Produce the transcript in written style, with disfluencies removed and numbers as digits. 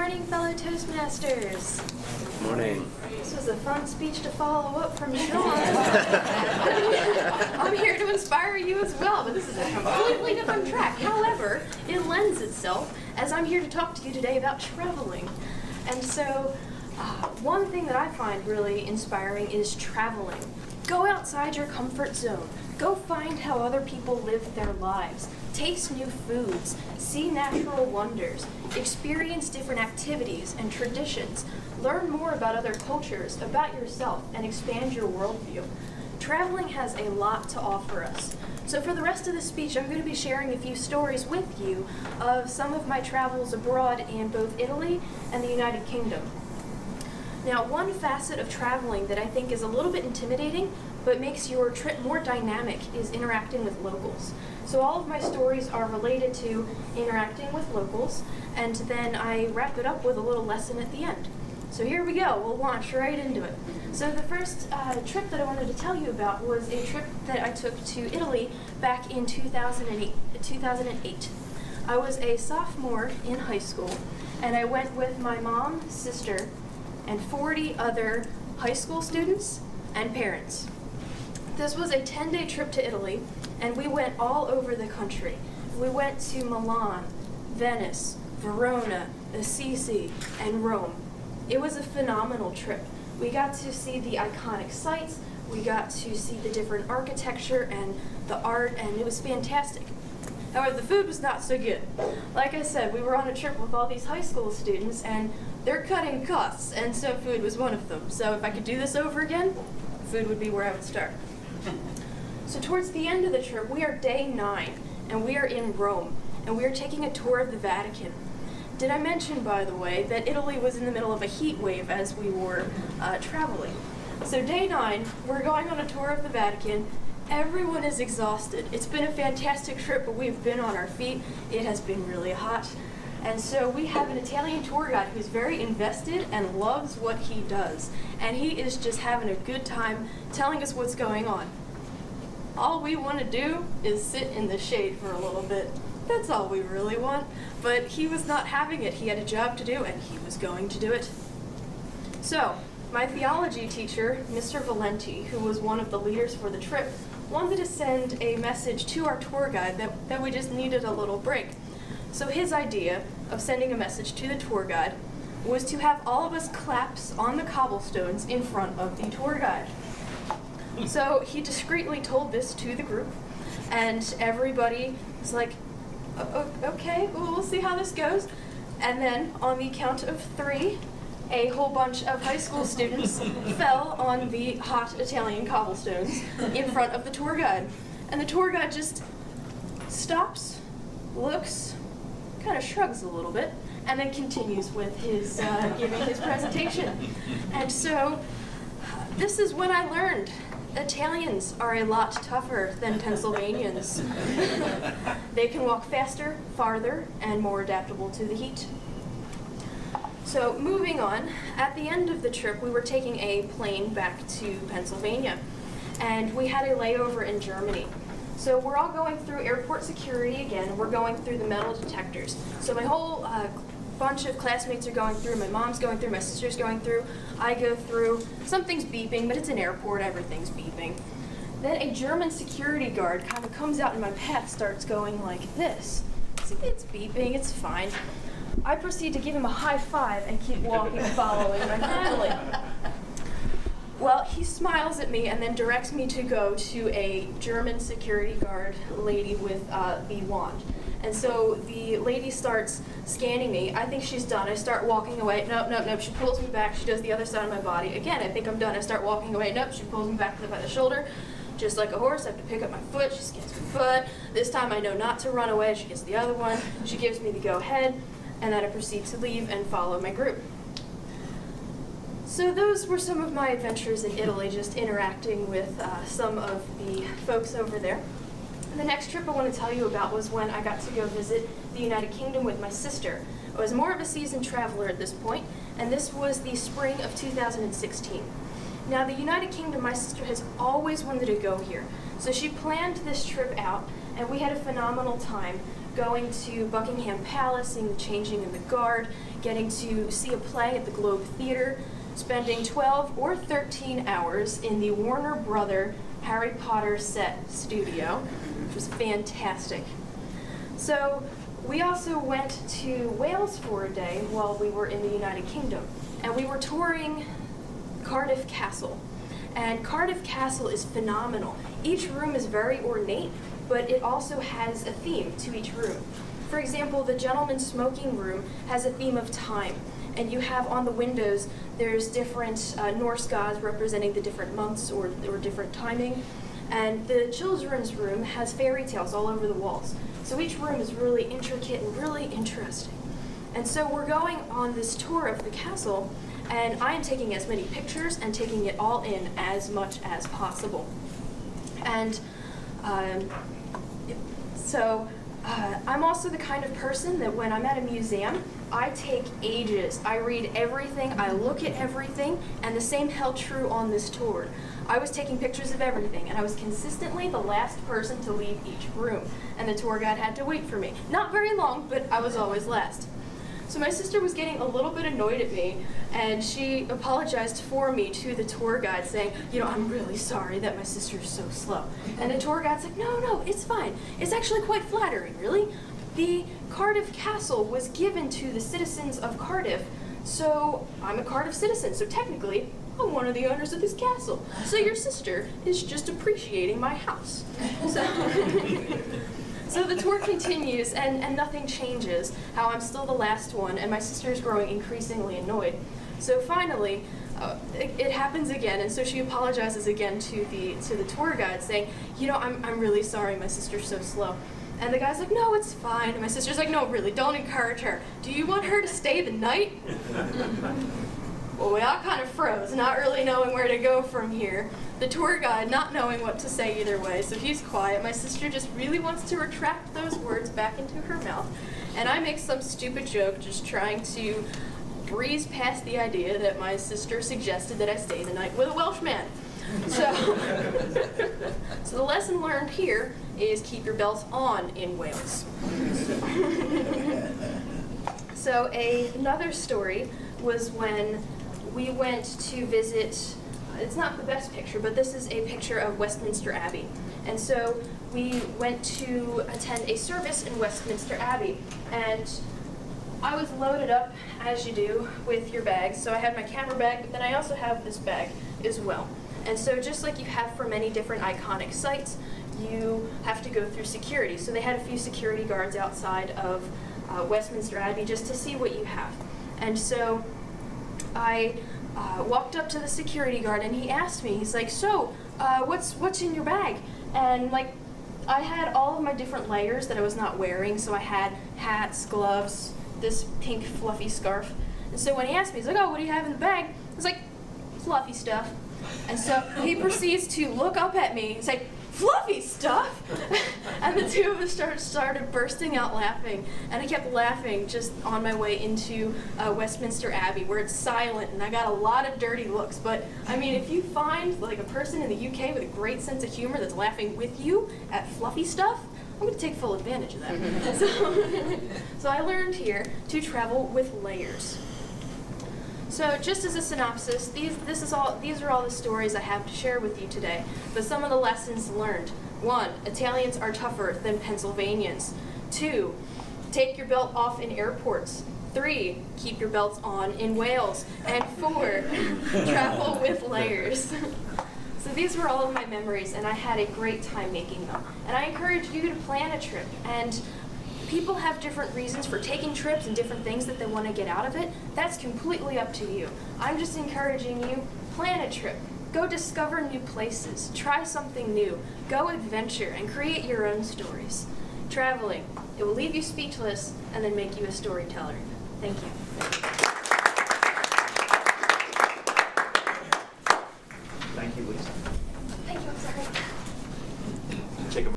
morning, fellow Toastmasters. Morning. This was a fun speech to follow up from Sean. I'm here to inspire you as well, but this is a completely different track. However, it lends itself as I'm here to talk to you today about traveling. And so, one thing that I find really inspiring is traveling. Go outside your comfort zone. Go find how other people live their lives. Taste new foods. See natural wonders. Experience different activities and traditions. Learn more about other cultures, about yourself, and expand your worldview. Traveling has a lot to offer us. So for the rest of the speech, I'm going to be sharing a few stories with you of some of my travels abroad in both Italy and the United Kingdom. Now, one facet of traveling that I think is a little bit intimidating, but makes your trip more dynamic, is interacting with locals. So all of my stories are related to interacting with locals, and then I wrap it up with a little lesson at the end. So here we go, we'll launch right into it. So the first trip that I wanted to tell you about was a trip that I took to Italy back in 2008. I was a sophomore in high school, and I went with my mom, sister, and 40 other high school students and parents. This was a 10-day trip to Italy, and we went all over the country. We went to Milan, Venice, Verona, Assisi, and Rome. It was a phenomenal trip. We got to see the iconic sites, we got to see the different architecture and the art, and it was fantastic. However, the food was not so good. Like I said, we were on a trip with all these high school students, and they're cutting costs, and so food was one of them. So if I could do this over again, food would be where I would start. So towards the end of the trip, we are day 9, and we are in Rome, and we are taking a tour of the Vatican. Did I mention, by the way, that Italy was in the middle of a heat wave as we were traveling? So day 9, we're going on a tour of the Vatican. Everyone is exhausted. It's been a fantastic trip, but we've been on our feet. It has been really hot. And so we have an Italian tour guide who's very invested and loves what he does. And he is just having a good time telling us what's going on. All we want to do is sit in the shade for a little bit. That's all we really want. But he was not having it. He had a job to do, and he was going to do it. So, my theology teacher, Mr. Valenti, who was one of the leaders for the trip, wanted to send a message to our tour guide that we just needed a little break. So his idea of sending a message to the tour guide was to have all of us collapse on the cobblestones in front of the tour guide. So he discreetly told this to the group, and everybody was like, okay, we'll see how this goes. And then on the count of 3, a whole bunch of high school students fell on the hot Italian cobblestones in front of the tour guide. And the tour guide just stops, looks, kind of shrugs a little bit, and then continues with his giving his presentation. And so this is when I learned Italians are a lot tougher than Pennsylvanians. They can walk faster, farther, and more adaptable to the heat. So moving on, at the end of the trip, we were taking a plane back to Pennsylvania, and we had a layover in Germany. So we're all going through airport security again. We're going through the metal detectors. So my whole bunch of classmates are going through, my mom's going through, my sister's going through, I go through. Something's beeping, but it's an airport, everything's beeping. Then a German security guard kind of comes out and my path starts going like this. See, it's beeping, it's fine. I proceed to give him a high five and keep walking, following my family. Well, he smiles at me and then directs me to go to a German security guard lady with the wand. And so the lady starts scanning me. I think she's done. I start walking away. Nope. She pulls me back. She does the other side of my body. Again, I think I'm done. I start walking away. Nope. She pulls me back by the shoulder. Just like a horse, I have to pick up my foot. She scans my foot. This time I know not to run away. She gets the other one. She gives me the go-ahead. And then I proceed to leave and follow my group. So those were some of my adventures in Italy, just interacting with some of the folks over there. The next trip I want to tell you about was when I got to go visit the United Kingdom with my sister. I was more of a seasoned traveler at this point, and this was the spring of 2016. Now, the United Kingdom, my sister has always wanted to go here, so she planned this trip out, and we had a phenomenal time going to Buckingham Palace, seeing the changing of the guard, getting to see a play at the Globe Theatre, spending 12 or 13 hours in the Warner Brother Harry Potter set studio, which was fantastic. So we also went to Wales for a day while we were in the United Kingdom, and we were touring Cardiff Castle. And Cardiff Castle is phenomenal. Each room is very ornate, but it also has a theme to each room. For example, the gentleman's smoking room has a theme of time, and you have on the windows, there's different Norse gods representing the different months or different timing. And the children's room has fairy tales all over the walls. So each room is really intricate and really interesting. And so we're going on this tour of the castle, and I am taking as many pictures and taking it all in as much as possible. And I'm also the kind of person that when I'm at a museum, I take ages. I read everything, I look at everything, and the same held true on this tour. I was taking pictures of everything, and I was consistently the last person to leave each room, and the tour guide had to wait for me. Not very long, but I was always last. So my sister was getting a little bit annoyed at me, and she apologized for me to the tour guide, saying, I'm really sorry that my sister's so slow. And the tour guide's like, no, it's fine. It's actually quite flattering, really. The Cardiff Castle was given to the citizens of Cardiff, so I'm a Cardiff citizen, so technically, I'm one of the owners of this castle. So your sister is just appreciating my house. So the tour continues, and nothing changes, how I'm still the last one, and my sister is growing increasingly annoyed. So finally, it happens again, and so she apologizes again to the tour guide, saying, I'm really sorry, my sister's so slow. And the guy's like, no, it's fine. And my sister's like, no, really, don't encourage her. Do you want her to stay the night? Well, we all kind of froze, not really knowing where to go from here. The tour guide not knowing what to say either way, so he's quiet. My sister just really wants to retract those words back into her mouth. And I make some stupid joke just trying to breeze past the idea that my sister suggested that I stay the night with a Welsh man. So the lesson learned here is keep your belts on in Wales. So another story was when we went to visit, it's not the best picture, but this is a picture of Westminster Abbey. And so we went to attend a service in Westminster Abbey, and I was loaded up, as you do, with your bags. So I had my camera bag, but then I also have this bag as well. And so just like you have for many different iconic sites, you have to go through security. So they had a few security guards outside of Westminster Abbey just to see what you have. And so I walked up to the security guard, and he asked me, he's like, so, what's in your bag? And like, I had all of my different layers that I was not wearing, so I had hats, gloves, this pink fluffy scarf. And so when he asked me, he's like, oh, what do you have in the bag? I was like, fluffy stuff. And so he proceeds to look up at me and say, fluffy stuff? And the two of us started bursting out laughing, and I kept laughing just on my way into Westminster Abbey, where it's silent, and I got a lot of dirty looks. But I mean, if you find like a person in the UK with a great sense of humor that's laughing with you at fluffy stuff, I'm going to take full advantage of that. So I learned here to travel with layers. So just as a synopsis, these are all the stories I have to share with you today, but some of the lessons learned. 1, Italians are tougher than Pennsylvanians. 2, take your belt off in airports. 3, keep your belts on in Wales. And 4, travel with layers. So these were all of my memories, and I had a great time making them. And I encourage you to plan a trip. And people have different reasons for taking trips and different things that they want to get out of it. That's completely up to you. I'm just encouraging you, plan a trip. Go discover new places. Try something new. Go adventure and create your own stories. Traveling, it will leave you speechless and then make you a storyteller. Thank you. Thank you, Lisa.